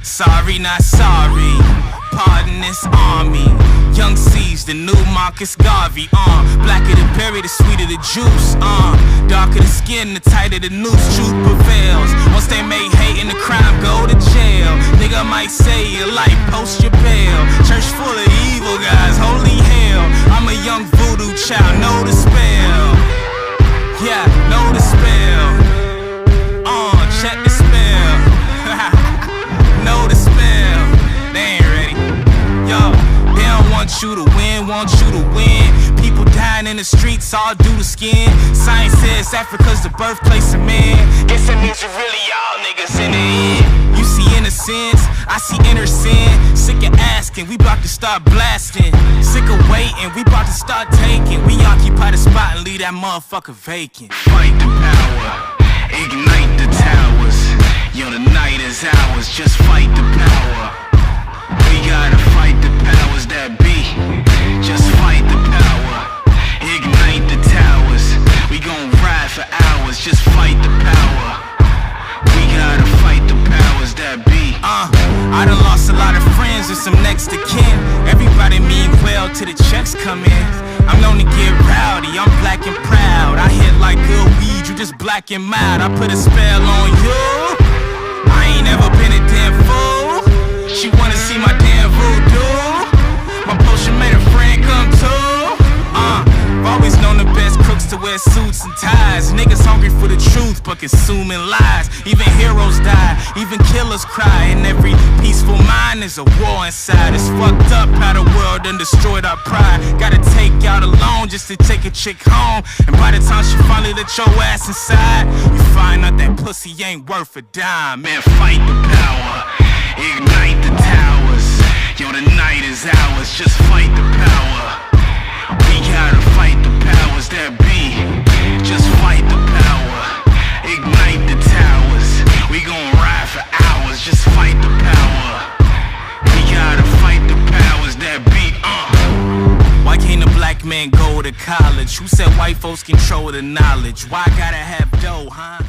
Sorry, not sorry. Pardon this army. Young C's, the new Marcus Garvey. Blacker the berry, the sweeter the juice. Darker the skin, the tighter the noose. Truth prevails. Once they make hate and the crime, go to jail. Nigga might say your life, post your bail. Church full of evil guys, holy hell. I'm a young voodoo child, know the spell. Yeah, know the spell. Check the spell. Know the spell. They ain't ready. Yo, they don't want you to win, want you to win. People dying in the streets all due to skin. Science says Africa's the birthplace of man. Guess that means you really y'all niggas in the end. You see innocence, I see inner sin. Sick of asking, we about to start blasting. Sick of waiting, we about to start taking. We occupy the spot and leave that motherfucker vacant. Fight the power, ignite the towers. Yo, the night is ours, just fight the power. We gotta fight the powers that be. Just fight the power, ignite the towers. We gon' ride for hours, just fight the power. We gotta fight the powers that be. I done lost a lot of friends and some next to kin. Everybody mean well till the checks come in. I'm known to get rowdy, I'm black and proud. I hit like good weed, you just black and mild. I put a spell on you, I ain't never been a damn fool. She wanna see my damn voodoo. My potion made a friend come too. I've always known the best crooks to wear suits and ties. Niggas hungry for the truth but consuming lies. Even heroes die, even killers cry. And every peaceful mind is a war inside. It's fucked up how the world done destroyed our pride. Gotta take out a loan just to take a chick home. And by the time she finally let your ass inside, you find out that pussy ain't worth a dime. Man, fight the power, ignite the towers. Yo, the night is ours, just fight the power. We gotta fight the powers that be. Just fight the power, ignite the towers. We gon' ride for hours, just fight the power. We gotta fight the powers that be. Why can't a black man go to college? Who said white folks control the knowledge? Why I gotta have dough, huh?